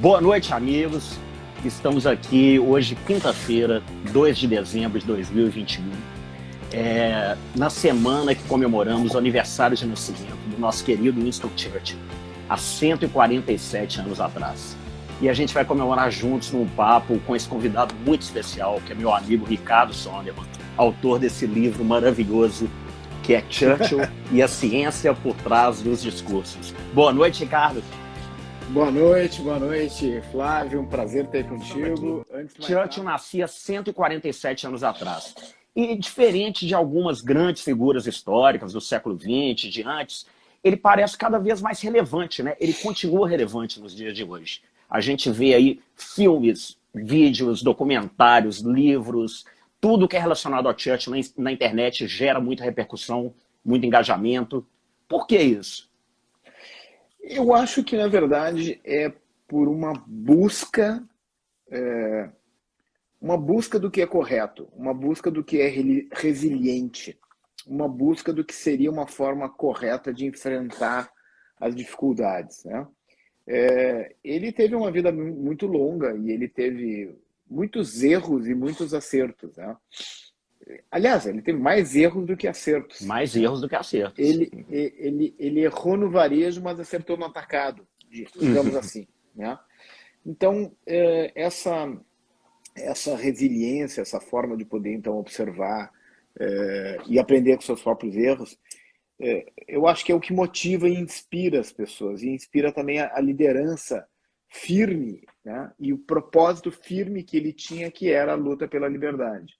Boa noite, amigos. Estamos aqui hoje, quinta-feira, 2 de dezembro de 2021, na semana que comemoramos o aniversário de nascimento do nosso querido Winston Churchill, há 147 anos atrás. E a gente vai comemorar juntos num papo com esse convidado muito especial, que é meu amigo Ricardo Sonderman, autor desse livro maravilhoso, que é Churchill e a ciência por trás dos discursos. Boa noite, Ricardo. Boa noite, Flávio. Um prazer ter contigo. Churchill nascia 147 anos atrás. E diferente de algumas grandes figuras históricas do século XX, de antes, ele parece cada vez mais relevante, né? Ele continua relevante nos dias de hoje. A gente vê aí filmes, vídeos, documentários, livros, tudo que é relacionado ao Churchill na internet gera muita repercussão, muito engajamento. Por que isso? Eu acho que, na verdade, é por uma busca do que é correto, uma busca do que é resiliente, uma busca do que seria uma forma correta de enfrentar as dificuldades, né? Ele teve uma vida muito longa e ele teve muitos erros e muitos acertos, né? Aliás, ele teve mais erros do que acertos. Mais erros do que acertos. Ele errou no varejo, mas acertou no atacado, digamos assim, né? Então, essa resiliência, essa forma de poder, então, observar e aprender com seus próprios erros, eu acho que é o que motiva e inspira as pessoas, e inspira também a liderança firme, né? E o propósito firme que ele tinha, que era a luta pela liberdade.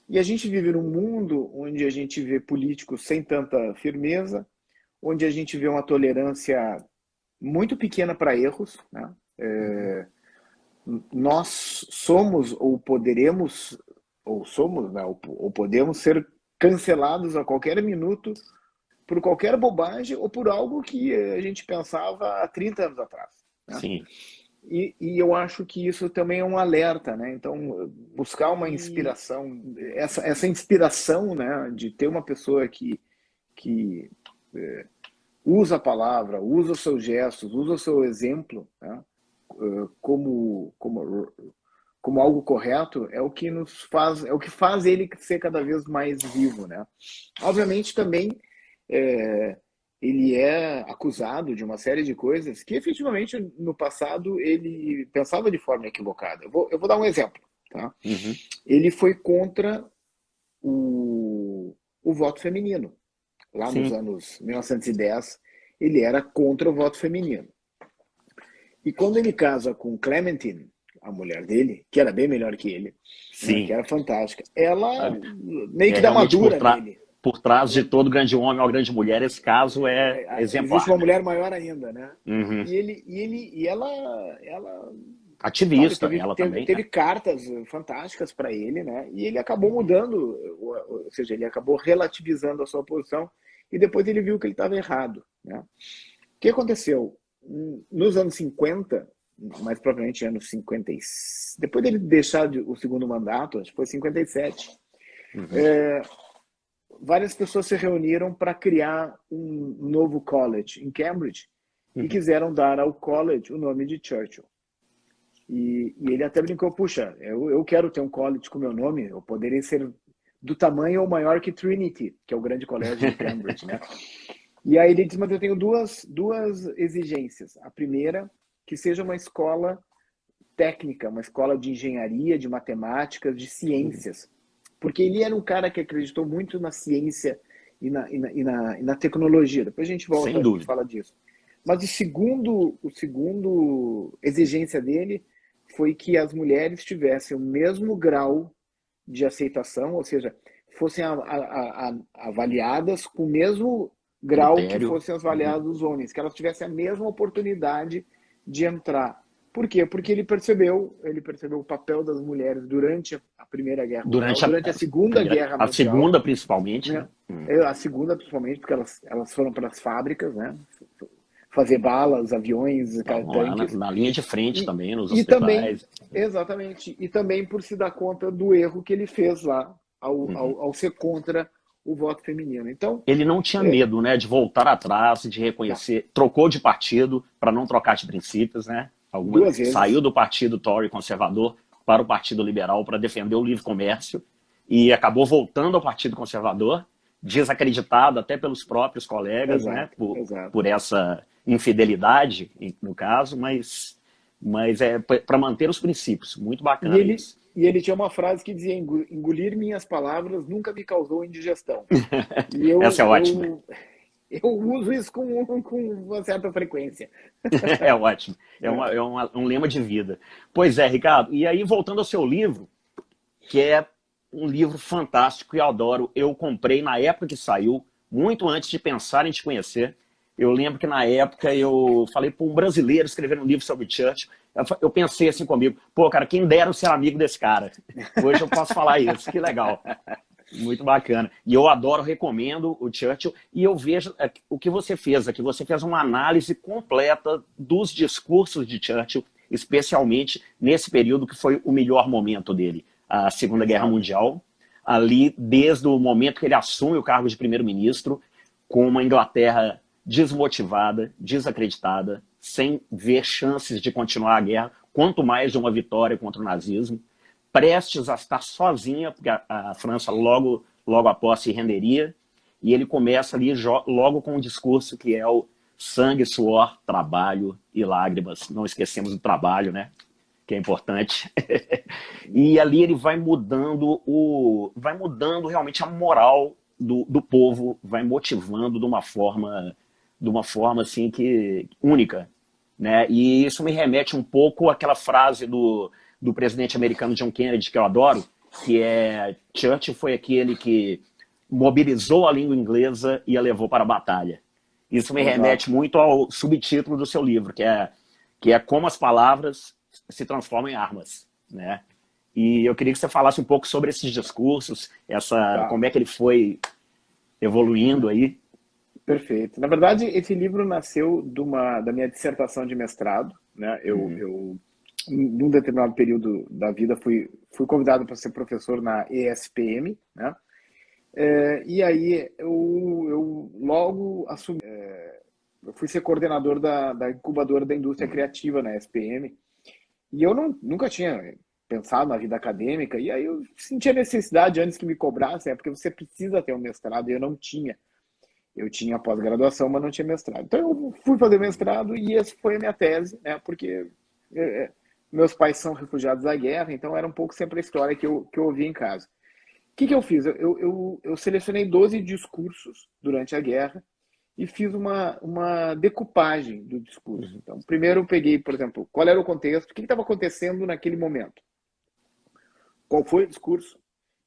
E a gente vive num mundo onde a gente vê políticos sem tanta firmeza, onde a gente vê uma tolerância muito pequena para erros, né? Nós somos ou poderemos, ou somos, né? ou podemos ser cancelados a qualquer minuto por qualquer bobagem ou por algo que a gente pensava há 30 anos atrás, né? Sim. E eu acho que isso também é um alerta, né? Então, buscar uma inspiração, essa inspiração, né, de ter uma pessoa que usa a palavra, usa os seus gestos, usa o seu exemplo, né, como algo correto, é o que nos faz, é o que faz ele ser cada vez mais vivo, né? Obviamente também ele é acusado de uma série de coisas que efetivamente no passado ele pensava de forma equivocada. Eu vou dar um exemplo, tá? Uhum. Ele foi contra o voto feminino. Lá Sim. nos anos 1910, ele era contra o voto feminino. E quando ele casa com Clementine, a mulher dele, que era bem melhor que ele, né, que era fantástica, ela meio que dá uma dura nele. Por trás de todo grande homem ou grande mulher, esse caso é exemplar. Existe uma mulher maior ainda, né? Uhum. E ela ativista, sabe, ela teve também. Teve cartas fantásticas para ele, né? E ele acabou mudando, ou seja, ele acabou relativizando a sua posição e depois ele viu que ele estava errado, né? O que aconteceu? Nos anos 50, mais propriamente anos 50, depois dele deixar o segundo mandato, acho que foi 57, várias pessoas se reuniram para criar um novo college em Cambridge e quiseram dar ao college o nome de Churchill. E ele até brincou, puxa, eu quero ter um college com meu nome, eu poderia ser do tamanho ou maior que Trinity, que é o grande colégio de Cambridge, né? E aí ele diz, mas eu tenho duas exigências. A primeira, que seja uma escola técnica, uma escola de engenharia, de matemáticas, de ciências. Porque ele era um cara que acreditou muito na ciência e na tecnologia. Depois a gente volta e fala disso. Mas o segundo exigência dele foi que as mulheres tivessem o mesmo grau de aceitação, ou seja, fossem avaliadas com o mesmo grau que fossem avaliados os homens, que elas tivessem a mesma oportunidade de entrar. Por quê? Porque ele percebeu o papel das mulheres durante a Primeira Guerra Mundial, durante a Segunda Guerra Mundial. A Segunda, principalmente. Né? A Segunda, principalmente, porque elas foram para as fábricas, né? Fazer balas, aviões, tanques. Na linha de frente também, nos hospitais. Exatamente. E também por se dar conta do erro que ele fez lá, ao ser contra o voto feminino. Então, ele não tinha medo, né, de voltar atrás, de reconhecer, trocou de partido para não trocar de princípios, né? 2 vezes. Saiu do partido Tory conservador para o Partido Liberal para defender o livre comércio e acabou voltando ao Partido Conservador, desacreditado até pelos próprios colegas, Exato, né, exato. por essa infidelidade, no caso, mas é para manter os princípios. Muito bacana isso. E ele tinha uma frase que dizia: engolir minhas palavras nunca me causou indigestão. E Essa é ótima. Eu uso isso com uma certa frequência. É ótimo. Um lema de vida. Pois é, Ricardo. E aí, voltando ao seu livro, que é um livro fantástico que eu adoro. Eu comprei na época que saiu, muito antes de pensar em te conhecer. Eu lembro que na época eu falei para um brasileiro escrever um livro sobre Churchill. Eu pensei assim comigo, pô, cara, quem dera eu ser amigo desse cara. Hoje eu posso falar isso, que legal. Muito bacana. E eu adoro, recomendo o Churchill. E eu vejo o que você fez aqui. Você fez uma análise completa dos discursos de Churchill, especialmente nesse período que foi o melhor momento dele, a Segunda Guerra Mundial. Ali, desde o momento que ele assume o cargo de primeiro-ministro, com uma Inglaterra desmotivada, desacreditada, sem ver chances de continuar a guerra, quanto mais de uma vitória contra o nazismo, prestes a estar sozinha, porque a França logo após se renderia, e ele começa ali logo com um discurso que é o sangue, suor, trabalho e lágrimas. Não esquecemos do trabalho, né? Que é importante. E ali ele vai mudando realmente a moral do povo, vai motivando de uma forma assim que única, né? E isso me remete um pouco àquela frase do presidente americano John Kennedy, que eu adoro, que é: Churchill foi aquele que mobilizou a língua inglesa e a levou para a batalha. Isso me remete muito ao subtítulo do seu livro, que é como as palavras se transformam em armas, né? E eu queria que você falasse um pouco sobre esses discursos, como é que ele foi evoluindo aí. Perfeito. Na verdade, esse livro nasceu da minha dissertação de mestrado, né? Eu num determinado período da vida, fui convidado para ser professor na ESPM, né? E aí eu logo assumi. Eu fui ser coordenador da incubadora da indústria criativa na ESPM, e eu nunca tinha pensado na vida acadêmica, e aí eu senti a necessidade, antes que me cobrassem, porque você precisa ter um mestrado, e eu não tinha. Eu tinha pós-graduação, mas não tinha mestrado. Então eu fui fazer mestrado e essa foi a minha tese, né? Porque meus pais são refugiados da guerra, então era um pouco sempre a história que eu ouvia em casa. O que eu fiz? Eu selecionei 12 discursos durante a guerra e fiz uma decupagem do discurso. Então, primeiro eu peguei, por exemplo, qual era o contexto, o que estava acontecendo naquele momento, qual foi o discurso,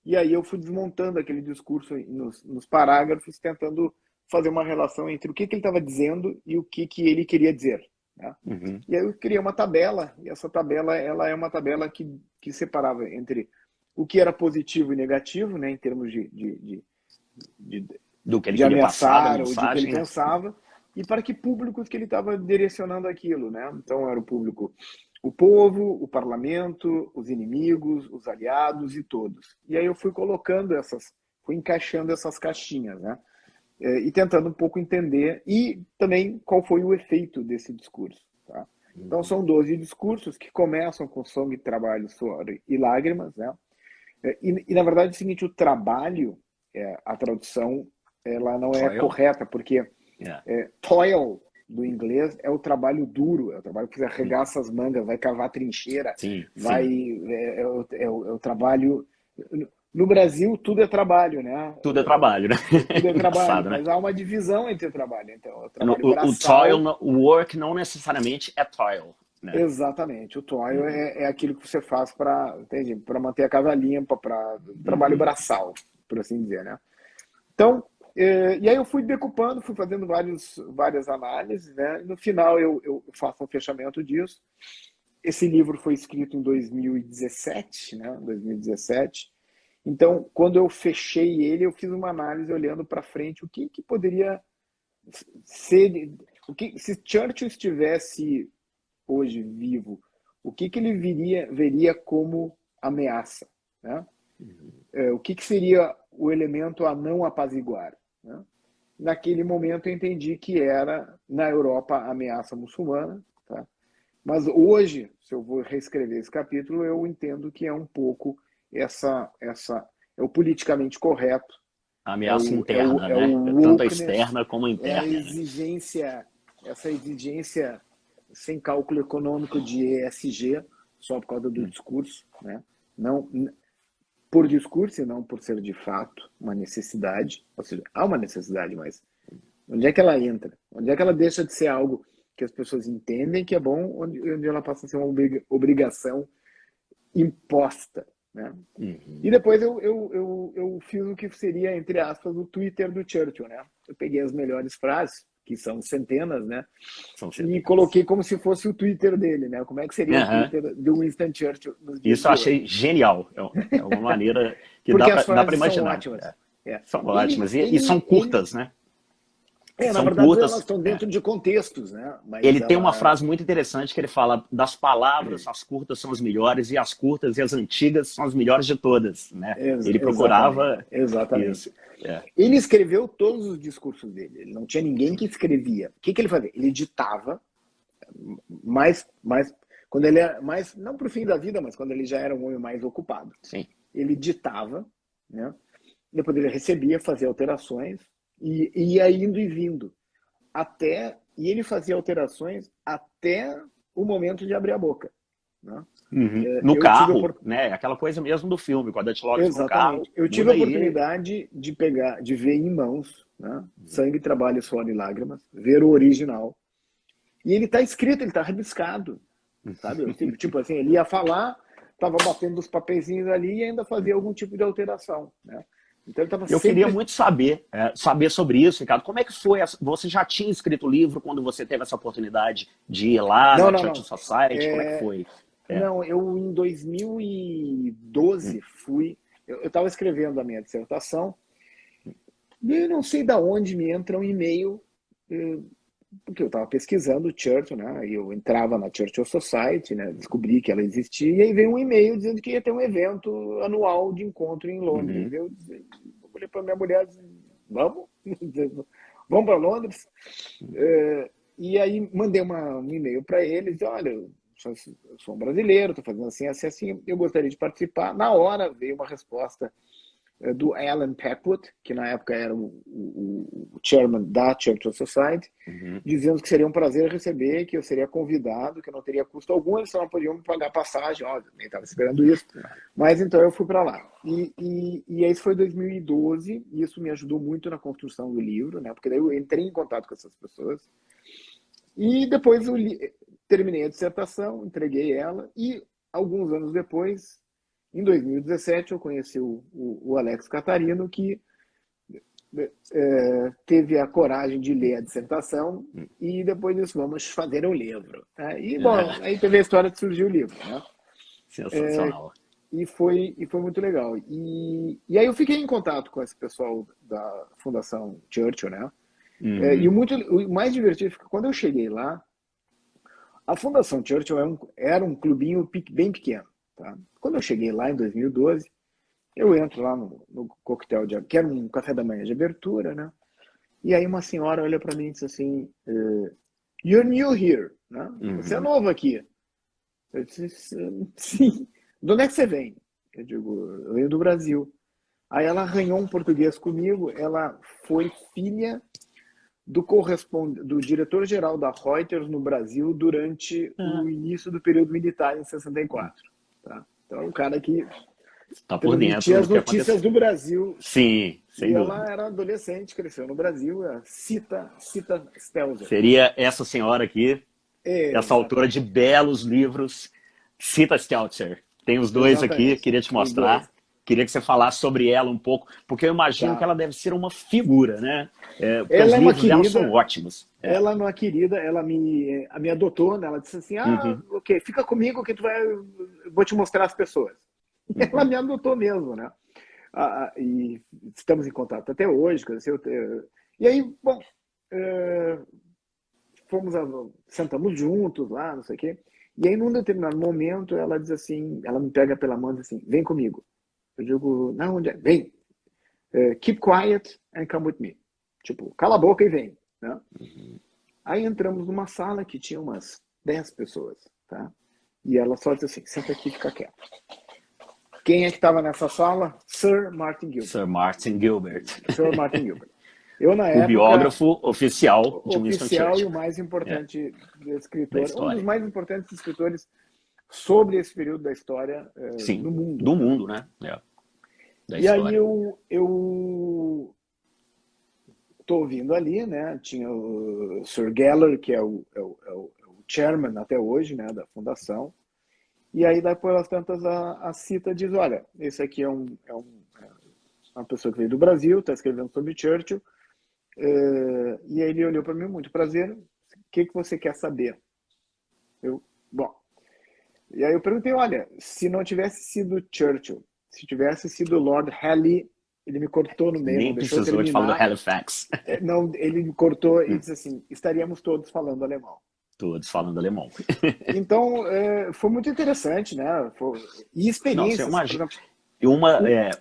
e aí eu fui desmontando aquele discurso nos parágrafos, tentando fazer uma relação entre o que ele estava dizendo e o que ele queria dizer, né? E aí eu criei uma tabela, e essa tabela ela é uma tabela que separava entre o que era positivo e negativo, né, em termos do que ele de queria passar, ameaçar ou de que ele pensava, e para que públicos que ele estava direcionando aquilo, né? Então era o público, o povo, o parlamento, os inimigos, os aliados e todos. E aí eu fui colocando fui encaixando essas caixinhas, né? E tentando um pouco entender e também qual foi o efeito desse discurso, tá? Então são 12 discursos que começam com sangue, trabalho, suor e lágrimas, né? E na verdade é o seguinte: o trabalho, a tradução, ela não é correta, porque toil do inglês é o trabalho duro, é o trabalho que você arregaça as mangas, vai cavar trincheira, é o trabalho. No Brasil, tudo é trabalho, né? Tudo é trabalho, né? Tudo é trabalho, né? mas há uma divisão entre o trabalho. Então, o trabalho o toil, o work não necessariamente é toil, né? Exatamente. O toil é aquilo que você faz para manter a casa limpa, para trabalho braçal, por assim dizer, né? Então, e aí eu fui decupando, fui fazendo várias análises, né? No final eu faço um fechamento disso. Esse livro foi escrito em 2017, né? 2017. Então, quando eu fechei ele, eu fiz uma análise olhando para frente, o que poderia ser, se Churchill estivesse hoje vivo, o que ele veria como ameaça, né? O que seria o elemento a não apaziguar, né? Naquele momento eu entendi que era, na Europa, a ameaça muçulmana, tá? Mas hoje, se eu vou reescrever esse capítulo, eu entendo que é um pouco é o politicamente correto, A ameaça interna, é o né? Tanto a wokeness, externa como a é a interna, né? exigência, essa exigência sem cálculo econômico de ESG, só por causa do discurso, né? Não por discurso e não por ser de fato uma necessidade, ou seja, há uma necessidade, mas onde é que ela entra? Onde é que ela deixa de ser algo que as pessoas entendem que é bom, onde ela passa a ser uma obrigação imposta, né? E depois eu fiz o que seria, entre aspas, o Twitter do Churchill, né? Eu peguei as melhores frases, que são centenas, né? São E centenas. coloquei como se fosse o Twitter dele, né? Como é que seria o Aham. Twitter do Winston Churchill nos dias Isso eu de hoje? achei genial. É uma maneira que Porque as dá para frases são imaginar. ótimas. É. São ótimas. E são Ele, curtas, né? na São verdade, elas curtas. estão dentro de contextos, né? Mas Ele tem uma ela. frase muito interessante que ele fala: das palavras, as curtas são as melhores, e as curtas e as antigas são as melhores de todas, né? Ele Exatamente, procurava exatamente. isso. É. Ele escreveu todos os discursos dele. Ele não tinha ninguém que escrevia. O que ele fazia? Ele ditava, mais quando ele era mais não para o fim da vida, mas quando ele já era um homem mais ocupado. Sim. Ele ditava, né? Depois ele recebia, fazia alterações e ia indo e vindo e ele fazia alterações até o momento de abrir a boca, né? No Eu tive carro, né? Aquela coisa mesmo do filme, quando a Dutch Logs no carro, exatamente. Eu tive a muda aí. oportunidade de ver em mãos, né? Sangue, Trabalho, Suor e Lágrimas, ver o original. E ele está escrito, ele está rabiscado, sabe? Tipo assim, ele ia falar, estava batendo os papeizinhos ali e ainda fazia algum tipo de alteração, né? Então ele estava Eu queria sempre. muito saber sobre isso, Ricardo. Como é que foi? Você já tinha escrito o livro quando você teve essa oportunidade de ir lá Não, na não, Church não. Society? Como é que foi? É. Não, eu em 2012 fui. Eu estava escrevendo a minha dissertação e eu não sei de onde me entra um e-mail, porque eu estava pesquisando o Churchill, né? E eu entrava na Churchill Society, né? Descobri que ela existia, e aí veio um e-mail dizendo que ia ter um evento anual de encontro em Londres. Eu olhei para minha mulher e disse, vamos? Vamos para Londres? E aí mandei um e-mail para eles, olha, eu sou um brasileiro, estou fazendo assim, assim, assim, eu gostaria de participar. Na hora veio uma resposta do Alan Packwood, que na época era o chairman da Churchill Society, dizendo que seria um prazer receber, que eu seria convidado, que eu não teria custo algum, eles só não podiam me pagar passagem, óbvio, nem estava esperando isso. Mas então eu fui para lá. E isso foi 2012, e isso me ajudou muito na construção do livro, né? Porque daí eu entrei em contato com essas pessoas. E depois eu terminei a dissertação, entreguei ela, e alguns anos depois, em 2017, eu conheci o Alex Catarino, que teve a coragem de ler a dissertação, e depois disso, vamos fazer o livro. E, bom, aí teve a história de surgir o livro, né? Sensacional. E foi muito legal. E aí eu fiquei em contato com esse pessoal da Fundação Churchill, né? E o mais divertido foi que quando eu cheguei lá, a Fundação Churchill era um clubinho bem pequeno. Tá? Quando eu cheguei lá em 2012, eu entro lá no coquetel, que era um café da manhã de abertura, né? E aí uma senhora olha para mim e diz assim, you're new here, né? Você é novo aqui. Eu disse, sim. De onde é que você vem? Eu digo, eu venho do Brasil. Aí ela arranhou um português comigo, ela foi filha do diretor-geral da Reuters no Brasil durante o início do período militar em 64. Tá? Então, é um cara que Está por transmitia dentro do as que notícias aconteceu. do Brasil. Sim, E sem ela dúvida. era adolescente, cresceu no Brasil, a Cita Stelzer. Seria essa senhora aqui, essa autora de Exatamente. belos livros, Cita Stelzer. Tem os dois aqui, Exatamente. queria te Os dois. mostrar. Queria que você falasse sobre ela um pouco, porque eu imagino que Tá. ela deve ser uma figura, né? Porque os Ela é uma livros dela são querida, ótimos. ela é uma querida, ela me adotou, né? Ela disse assim, ok, fica comigo que vou te mostrar as pessoas. Ela me adotou mesmo, né? E estamos em contato até hoje. E aí, bom, sentamos juntos lá, não sei o quê. E aí, num determinado momento, ela diz assim, ela me pega pela mão e diz assim, vem comigo. Eu digo, não, onde é? Vem. Keep quiet and come with me. Tipo, cala a boca e vem. Né? Aí entramos numa sala que tinha umas 10 pessoas. tá? E ela só disse assim, senta aqui e fica quieto. Quem é que estava nessa sala? Sir Martin Gilbert. Sir Martin Gilbert. Sir Martin Gilbert. Eu, na O época, biógrafo oficial de Winston oficial e Churchill. o mais importante Da escritor, um dos história. mais importantes escritores sobre esse período da história Sim, no mundo. do mundo, né? Da E história. aí eu tô ouvindo ali, né? Tinha o Sir Geller, que é o chairman até hoje, né, da fundação. E aí, depois pelas tantas, a Cita diz, olha, esse aqui é uma pessoa que veio do Brasil, está escrevendo sobre Churchill. E aí ele olhou para mim, muito prazer, o que você quer saber? Bom, e aí eu perguntei, olha, se não tivesse sido Churchill, se tivesse sido Lord Halley, ele me cortou no meio, Nem não deixou precisou de falar do terminar. Halifax. Não, ele me cortou e disse assim, estaríamos todos falando alemão. Todos falando alemão. Então, foi muito interessante, né? E experiências, Não, por exemplo.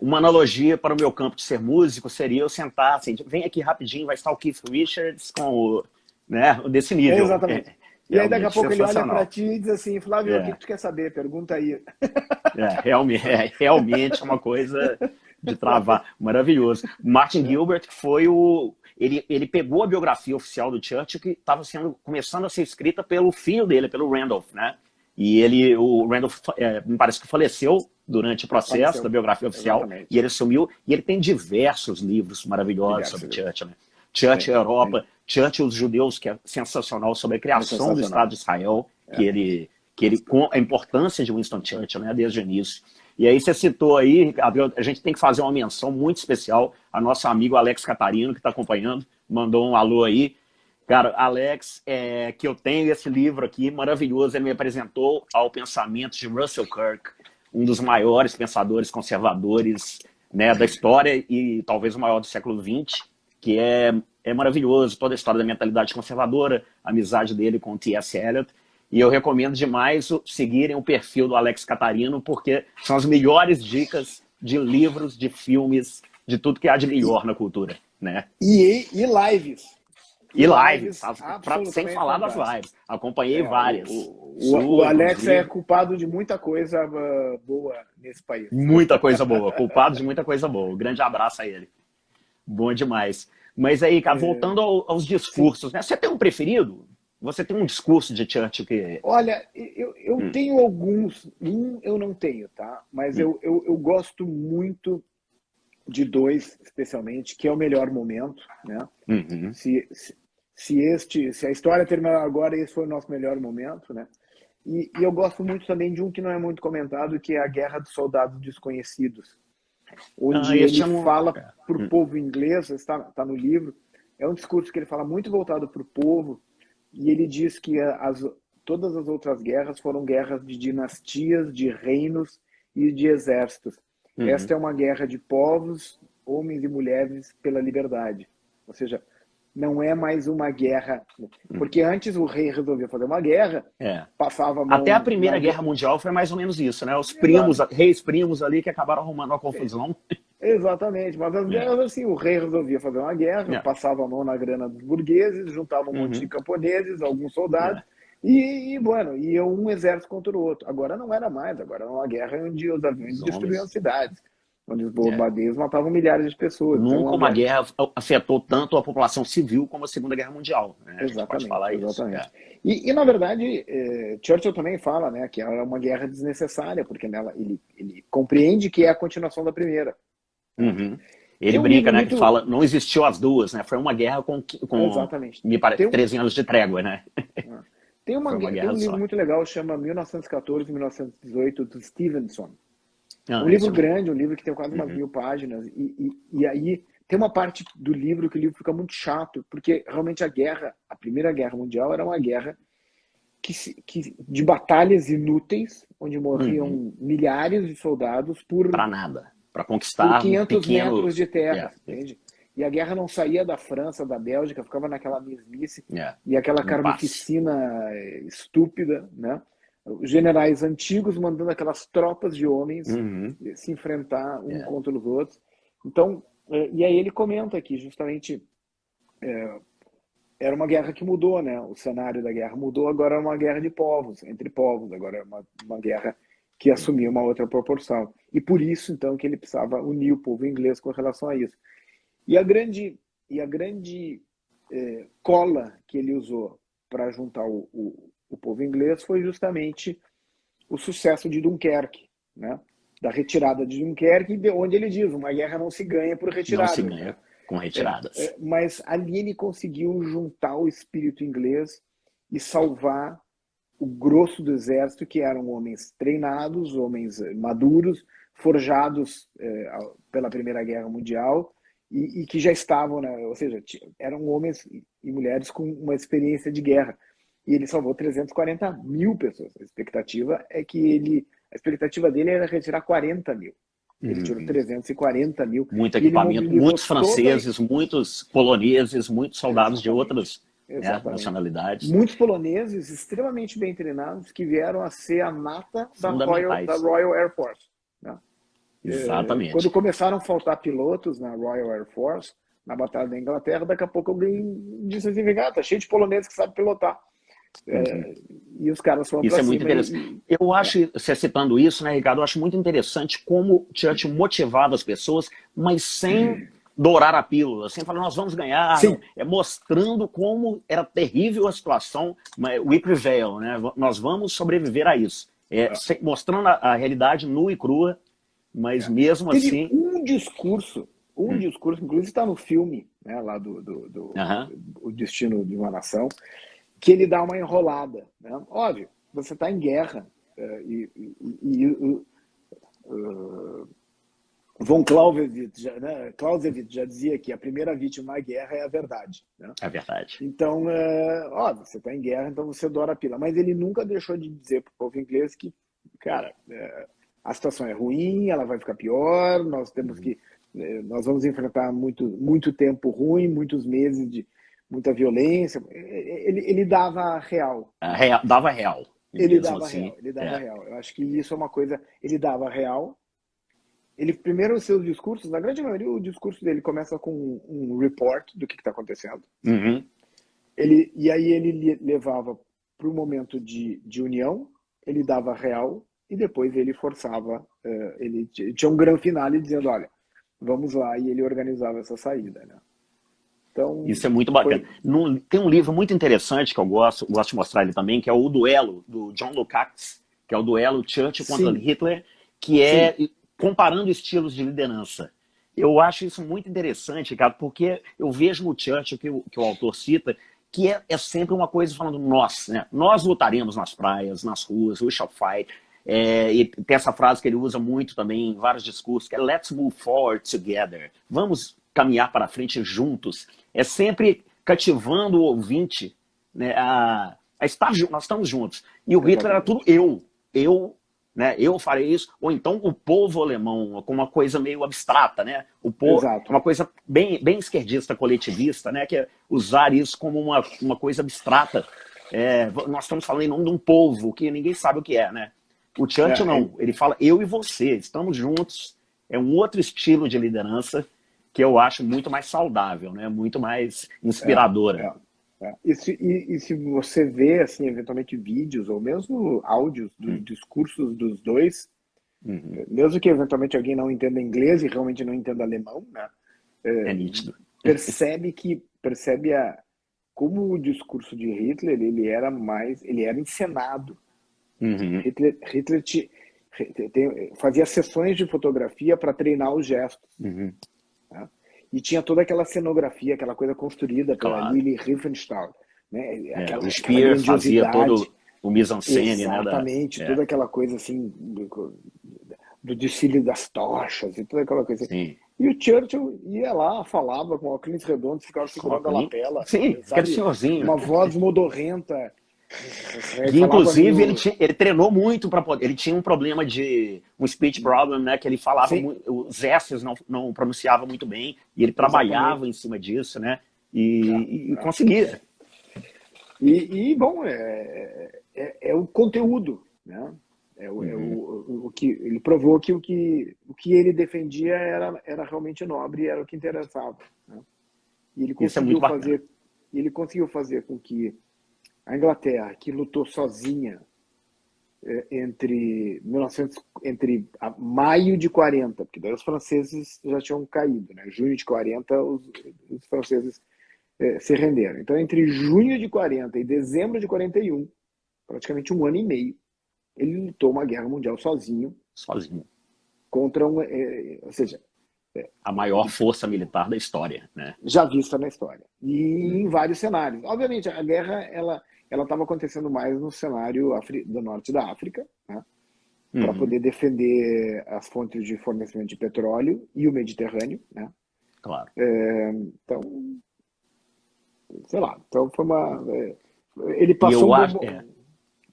Uma analogia para o meu campo de ser músico seria eu sentar assim, vem aqui rapidinho, vai estar o Keith Richards com o, né, desse nível. Exatamente. E aí daqui a pouco ele olha para sensacional. ti e diz assim, Flávio, o que tu quer saber? Pergunta aí. Realmente é uma coisa de travar. Maravilhoso. Martin Gilbert foi ele pegou a biografia oficial do Churchill que estava começando a ser escrita pelo filho dele, pelo Randolph, né? E o Randolph, me parece que faleceu durante o processo da biografia oficial. Exatamente. E ele assumiu, e ele tem diversos livros maravilhosos sobre Churchill, né? Churchill Europa, Churchill os judeus, que é sensacional, sobre a criação do Estado de Israel, com a importância de Winston Churchill, né, desde o início. E aí você citou aí, Gabriel, a gente tem que fazer uma menção muito especial a nosso amigo Alex Catarino, que está acompanhando, mandou um alô aí. Cara, Alex, que eu tenho esse livro aqui, maravilhoso, ele me apresentou ao pensamento de Russell Kirk, um dos maiores pensadores conservadores, né, da história e talvez o maior do século XX, que é maravilhoso, toda a história da mentalidade conservadora, a amizade dele com o T.S. Eliot. E eu recomendo demais seguirem o perfil do Alex Catarino, porque são as melhores dicas de livros, de filmes, de tudo que há de melhor na cultura, né? E lives. E lives, sem falar das lives. Acompanhei várias. O Alex é culpado de muita coisa boa nesse país. Muita coisa boa, culpado de muita coisa boa. Um grande abraço a ele. Bom demais. Mas aí, cara, voltando aos discursos, né? Você tem um preferido? Você tem um discurso de Churchill que... Olha, eu tenho alguns, eu não tenho, tá? Mas eu gosto muito de dois, especialmente, que é o melhor momento, né? Uhum. Se a história terminar agora, esse foi o nosso melhor momento, né? E eu gosto muito também de um que não é muito comentado, que é a Guerra dos Soldados Desconhecidos, onde ele fala para o povo inglês, está no livro, é um discurso que ele fala muito voltado para o povo, e ele diz que todas as outras guerras foram guerras de dinastias, de reinos e de exércitos. Uhum. Esta é uma guerra de povos, homens e mulheres pela liberdade. Ou seja, não é mais uma guerra... Porque antes o rei resolvia fazer uma guerra, passava a mão... Até a Primeira Guerra Mundial foi mais ou menos isso, né? Os reis primos ali que acabaram arrumando uma confusão. Exatamente, mas as guerras assim, o rei resolvia fazer uma guerra, passava a mão na grana dos burgueses, juntava um monte de camponeses, alguns soldados, e ia um exército contra o outro. Agora não era mais, agora era uma guerra onde os aviões destruíam cidades, onde os bombardeios matavam milhares de pessoas. Nunca uma guerra afetou tanto a população civil como a Segunda Guerra Mundial. Né? A gente pode falar exatamente. Isso. E, na verdade, Churchill também fala, né, que é uma guerra desnecessária, porque nela ele compreende que é a continuação da primeira. Uhum. Ele brinca, né, que fala, não existiu as duas, né? Foi uma guerra com me parece, 13 anos de trégua, né? Tem um livro muito legal, chama 1914 e 1918, do Stevenson. Um livro grande, um livro que tem quase umas 1000 páginas, e aí tem uma parte do livro que o livro fica muito chato, porque realmente a Primeira Guerra Mundial era uma guerra de batalhas inúteis, onde morriam milhares de soldados para nada. Para conquistar por 500 metros de terra, entende? E a guerra não saía da França, da Bélgica, ficava naquela mesmice e aquela carnificina estúpida, né? Os generais antigos mandando aquelas tropas de homens se enfrentar contra os outros. Então, e aí ele comenta aqui justamente era uma guerra que mudou, né? O cenário da guerra mudou, agora é uma guerra de povos, entre povos, agora é uma guerra que assumiu uma outra proporção. E por isso, então, que ele precisava unir o povo inglês com relação a isso. E a grande cola que ele usou para juntar o povo inglês foi justamente o sucesso de Dunkerque, né? Da retirada de Dunkerque, onde ele diz, uma guerra não se ganha por retirada. Não se ganha com retiradas. Mas ali ele conseguiu juntar o espírito inglês e salvar o grosso do exército, que eram homens treinados, homens maduros, forjados pela Primeira Guerra Mundial, e que já estavam, né? Ou seja, eram homens e mulheres com uma experiência de guerra. E ele salvou 340 mil pessoas. A expectativa dele era retirar 40 mil. Ele tirou 340 mil. Muito equipamento, muitos franceses, muitos poloneses, muitos soldados de outras nacionalidades. Muitos poloneses extremamente bem treinados que vieram a ser a nata da Royal Air Force. Né? Exatamente. Quando começaram a faltar pilotos na Royal Air Force, na Batalha da Inglaterra, daqui a pouco alguém disse assim, tá cheio de poloneses que sabem pilotar. E os caras foram isso é muito interessante. Eu acho, você citando isso, né, Ricardo, eu acho muito interessante como Churchill motivava as pessoas, mas sem dourar a pílula, sem falar, nós vamos ganhar, mostrando como era terrível a situação, mas we prevail, né? Nós vamos sobreviver a isso. Mostrando a realidade nua e crua, mas mesmo assim... um discurso, inclusive está no filme, né, lá O Destino de uma Nação, que ele dá uma enrolada. Né? Óbvio, você está em guerra, von Clausewitz já dizia que a primeira vítima na guerra é a verdade. Né? É verdade. Então, óbvio, você está em guerra, então você dora a pila. Mas ele nunca deixou de dizer para o povo inglês que, cara, a situação é ruim, ela vai ficar pior, nós vamos enfrentar muito tempo ruim, muitos meses de muita violência. Ele dava real. Dava real. Ele dava real. Eu acho que isso é uma coisa... Ele dava real. Ele, primeiro, os seus discursos, na grande maioria, o discurso dele começa com um report do que está acontecendo. E aí ele levava para o momento de união, ele dava real, e depois ele forçava, ele tinha um grande finale dizendo, olha, vamos lá, e ele organizava essa saída, né? Então, isso é muito bacana. Tem um livro muito interessante que eu gosto de mostrar ele também, que é o Duelo, do John Lukács, que é o duelo Churchill contra Hitler, que é comparando estilos de liderança. Eu acho isso muito interessante, Ricardo, porque eu vejo no Churchill, que o autor cita, que é sempre uma coisa falando nós, né? Nós lutaremos nas praias, nas ruas, we shall fight. E tem essa frase que ele usa muito também em vários discursos, que é let's move forward together. Vamos caminhar para frente juntos. É sempre cativando o ouvinte, né, a estar junto. Nós estamos juntos. E o Hitler era tudo eu farei isso. Ou então o povo alemão, com uma coisa meio abstrata, né? O povo, uma coisa bem esquerdista, coletivista, né? Que é usar isso como uma coisa abstrata. Nós estamos falando em nome de um povo que ninguém sabe o que é, né? O Churchill não. Ele fala eu e você, estamos juntos. É um outro estilo de liderança que eu acho muito mais saudável, né? Muito mais inspiradora. E se você vê, assim, eventualmente vídeos ou mesmo áudios dos discursos dos dois, mesmo que eventualmente alguém não entenda inglês e realmente não entenda alemão, né? É nítido. Percebe como o discurso de Hitler ele era encenado. Hitler fazia sessões de fotografia para treinar os gestos. Tá? E tinha toda aquela cenografia, aquela coisa construída pela Lili Riefenstahl. Né? O Speer fazia todo o mise-en-scène. Exatamente, toda aquela coisa assim, do desfile das tochas e toda aquela coisa. Sim. E o Churchill ia lá, falava com óculos redondos, ficava segurando a lapela. Sim, era senhorzinho. Uma voz modorrenta. Que, inclusive, ele treinou muito para poder. Ele tinha um problema de um speech problem, né? Que ele falava, os S's não pronunciava muito bem, e ele trabalhava em cima disso, né? E conseguia. Bom, é o conteúdo, né? O que ele provou que o que ele defendia era realmente nobre, era o que interessava. Né? E ele conseguiu fazer e ele conseguiu fazer com que a Inglaterra, que lutou sozinha entre maio de 40, porque daí os franceses já tinham caído, né? Junho de 40 os franceses se renderam. Então, entre junho de 40 e dezembro de 41, praticamente um ano e meio, ele lutou uma guerra mundial sozinho. Sozinho. Contra ou seja, a maior força militar da história, né? Já vista na história. E em vários cenários. Obviamente, a guerra ela estava acontecendo mais no cenário do norte da África, né? Para poder defender as fontes de fornecimento de petróleo e o Mediterrâneo, né? Claro. Então, sei lá. Então foi ele passou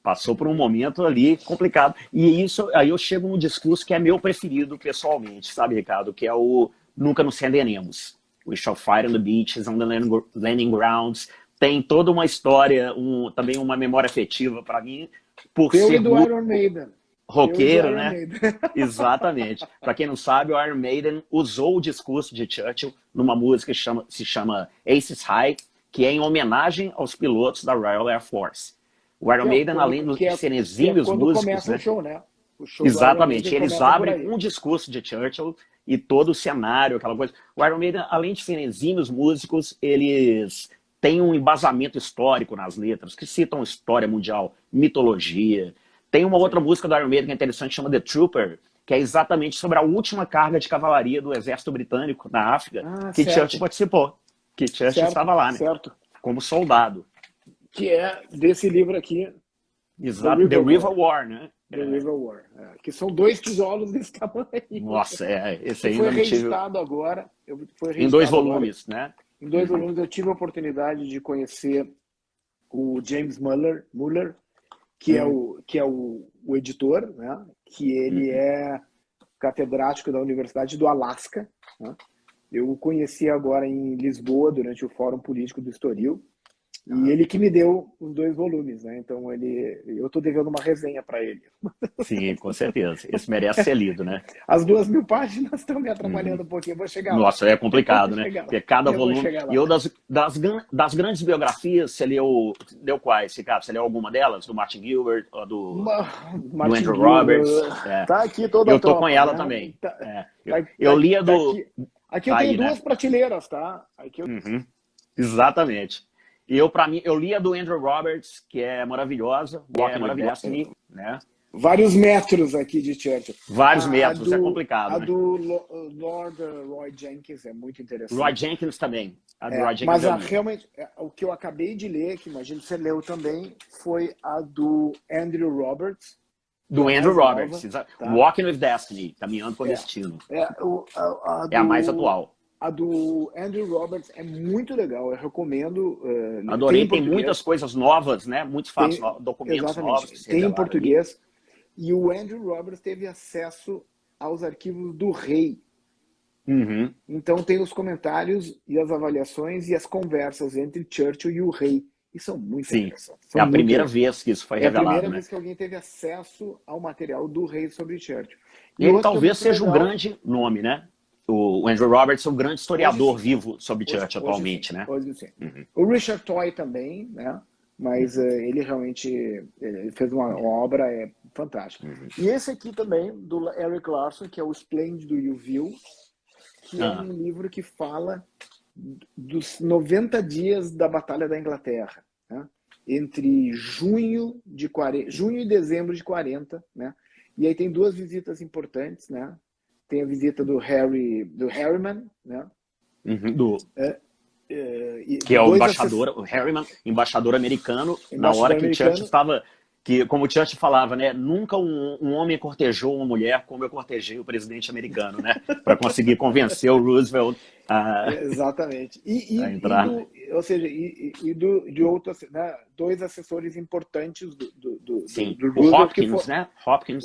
passou por um momento ali complicado. E isso, aí eu chego num discurso que é meu preferido pessoalmente, sabe, Ricardo? Que é o Nunca nos renderemos. We shall fight on the beaches, on the landing grounds. Tem toda uma história, também uma memória afetiva para mim, por ser do Iron Maiden. Roqueiro, né? Exatamente. Para quem não sabe, o Iron Maiden usou o discurso de Churchill numa música que se chama Aces High, que é em homenagem aos pilotos da Royal Air Force. O Iron Maiden, além de serem exímios músicos, começa, né? O show, né? O show Exatamente, eles abrem um discurso de Churchill e todo o cenário, aquela coisa. O Iron Maiden, além de serem exímios músicos, eles têm um embasamento histórico nas letras, que citam história mundial, mitologia. Tem uma outra música do Iron Maiden que é interessante, chama The Trooper, que é exatamente sobre a última carga de cavalaria do exército britânico na África, que certo. Churchill participou, que Churchill estava lá, né? Certo. Como soldado. Que é desse livro aqui. Exato, The River War, né? The River War. Que são 2 tijolos desse tamanho. Nossa, esse ainda foi não reeditado agora. Em 2 volumes, né? Em 2 volumes eu tive a oportunidade de conhecer o James Muller, que é o editor, né? Que ele é catedrático da Universidade do Alasca, né? Eu o conheci agora em Lisboa, durante o Fórum Político do Estoril. E ele que me deu os 2 volumes, né? Então eu estou devendo uma resenha para ele. Sim, com certeza. Esse merece ser lido, né? As 2.000 páginas estão me atrapalhando um pouquinho. Vou chegar lá. Nossa, é complicado, né? Porque cada volume... E eu, das grandes biografias, você leu quais, Ricardo? Você leu alguma delas? Do Martin Gilbert? Ou do Andrew Roberts? Tá aqui toda a Eu tô tropa, com ela, né? Também. Eu lia do... Aqui eu tenho 2 prateleiras, tá? Exatamente. E eu li a do Andrew Roberts, que é maravilhosa, Walking with Destiny, né? Vários metros aqui de Churchill. Vários metros, é complicado. A né? do Lord Roy Jenkins é muito interessante. Roy Jenkins também. Roy Jenkins mas realmente, o que eu acabei de ler, que imagino que você leu também, foi a do Andrew Roberts. Do Andrew Roberts, tá? Walking with Destiny, Caminhando com o Destino. É a mais atual. A do Andrew Roberts é muito legal, eu recomendo. Adorei, tem muitas coisas novas, né? Muitos fatos, documentos novos. Tem em português. E o Andrew Roberts teve acesso aos arquivos do rei. Então tem os comentários e as avaliações e as conversas entre Churchill e o rei. E são muito interessantes. É a primeira vez que isso foi revelado. É a primeira vez que alguém teve acesso ao material do rei sobre Churchill. E ele talvez seja um grande nome, né? O Andrew Roberts é um grande historiador vivo sobre Churchill atualmente, né? Hoje sim. O Richard Toy também, né? Mas ele realmente fez uma obra fantástica. E esse aqui também, do Eric Larson, que é o Esplêndido e o Vil, que é um livro que fala dos 90 dias da Batalha da Inglaterra, né? Entre junho e dezembro de 40, né? E aí tem 2 visitas importantes, né? Tem a visita do Harriman, né? Que é o embaixador, o Harriman, embaixador americano, na hora que o Churchill estava... Que, como o Churchill falava, né? Nunca um homem cortejou uma mulher como eu cortejei o presidente americano, né? Para conseguir convencer o Roosevelt a... Exatamente. a entrar. De outros, né? 2 assessores importantes do Roosevelt. O Hopkins, né? Hopkins,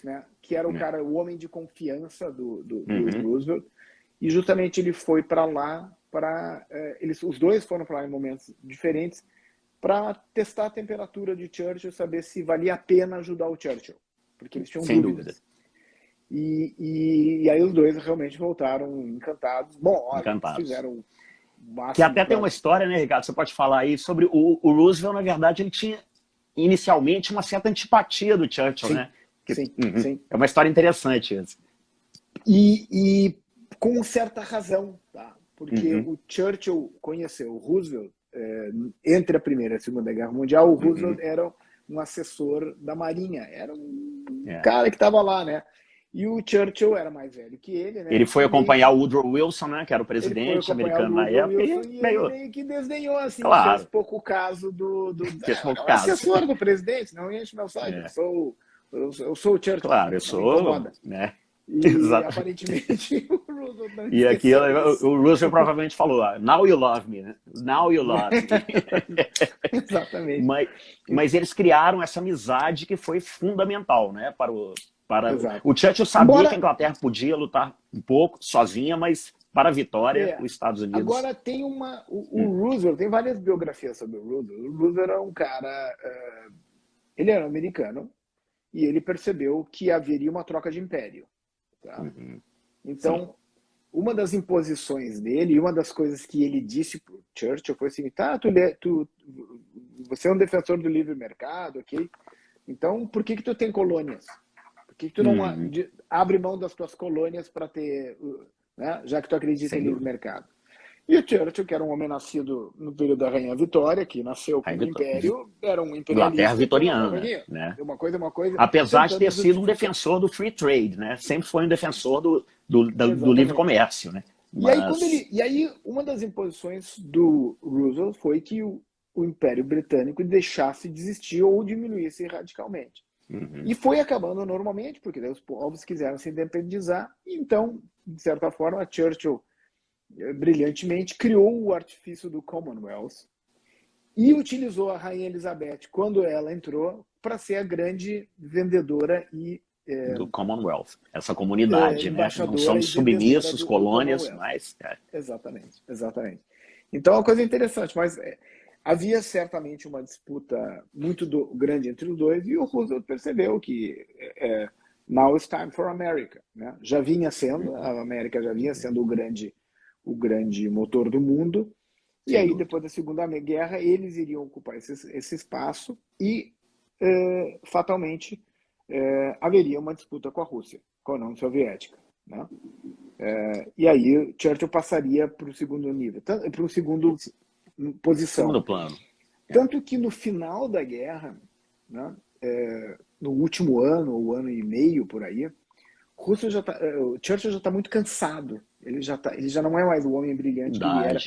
né? Que era o homem de confiança do Roosevelt. E justamente ele foi para lá, os 2 foram para lá em momentos diferentes, para testar a temperatura de Churchill, saber se valia a pena ajudar o Churchill, porque eles tinham dúvidas. E aí os 2 realmente voltaram encantados. Bom, olha, fizeram... Que até tem uma história, né, Ricardo? Você pode falar aí sobre o Roosevelt, na verdade, ele tinha inicialmente uma certa antipatia do Churchill, sim, né? Sim, sim. É uma história interessante essa. E com certa razão, tá? Porque o Churchill conheceu o Roosevelt entre a Primeira e a Segunda Guerra Mundial. O Roosevelt era um assessor da Marinha, era um cara que estava lá, né? E o Churchill era mais velho que ele, né? Ele foi acompanhar o Woodrow Wilson, né? Que era o presidente americano na época. Wilson, e ele meio que desdenhou, assim, claro. fez pouco caso fez pouco caso. Assessor do presidente, não enche meu saco, eu sou o Churchill. Claro, eu sou, né? E exatamente. Aparentemente o Roosevelt não E aqui o Roosevelt provavelmente falou, now you love me, né? Now you love me. Exatamente. Mas eles criaram essa amizade que foi fundamental, né? O Churchill sabia que a Inglaterra podia lutar um pouco sozinha, mas para a vitória, os Estados Unidos... Agora tem o Roosevelt, tem várias biografias sobre o Roosevelt. O Roosevelt é um cara... ele era americano e ele percebeu que haveria uma troca de império. Tá? Então, uma das imposições dele, uma das coisas que ele disse para o Churchill foi assim, tá, você é um defensor do livre mercado, ok? Então, por que tu tem colônias? Por que tu não abre mão das tuas colônias para ter, né, já que tu acredita em livre mercado? E o Churchill, que era um homem nascido no período da Rainha Vitória, que nasceu com o Império, era um imperialista. Inglaterra vitoriana, né? Uma coisa. Apesar de ter sido um defensor do free trade, né? Sempre foi um defensor do livre comércio, né? Mas... E aí, uma das imposições do Roosevelt foi que o Império Britânico deixasse de existir ou diminuísse radicalmente. E foi acabando normalmente, porque os povos quiseram se independizar. E então, de certa forma, Churchill brilhantemente criou o artifício do Commonwealth e utilizou a Rainha Elizabeth, quando ela entrou, para ser a grande vendedora do Commonwealth, essa comunidade, né? Não somos submissos, colônias, mas... Exatamente. Então é uma coisa interessante, mas havia certamente uma disputa muito grande entre os dois, e o Roosevelt percebeu que now it's time for America, né? Já vinha sendo, a América já vinha sendo o grande motor do mundo, e aí depois da Segunda Guerra eles iriam ocupar esse espaço e fatalmente haveria uma disputa com a Rússia, com a União Soviética, né? E aí Churchill passaria para o segundo nível, para o segundo posição. Segundo plano. Tanto que no final da guerra, né, no último ano, ou ano e meio por aí, o Churchill já está muito cansado. Ele já não é mais o homem brilhante que ele era.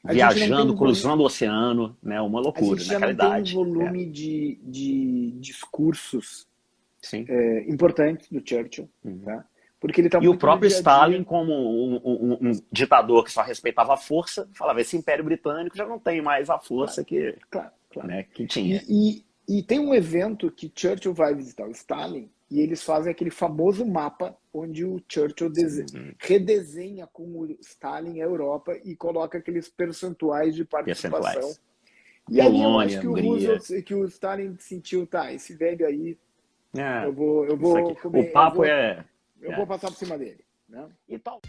Viajando, cruzando o oceano, né? Uma loucura, a gente já não tem um volume de discursos importantes do Churchill, tá? Porque ele tá o próprio Stalin, como um ditador que só respeitava a força, falava, esse Império Britânico já não tem mais a força que tinha. E tem um evento que Churchill vai visitar o Stalin, e eles fazem aquele famoso mapa onde o Churchill redesenha com o Stalin a Europa e coloca aqueles percentuais de participação. E aí eu acho que o Stalin sentiu, tá, esse velho aí, eu vou comer, o papo eu vou passar por cima dele, né? E tal.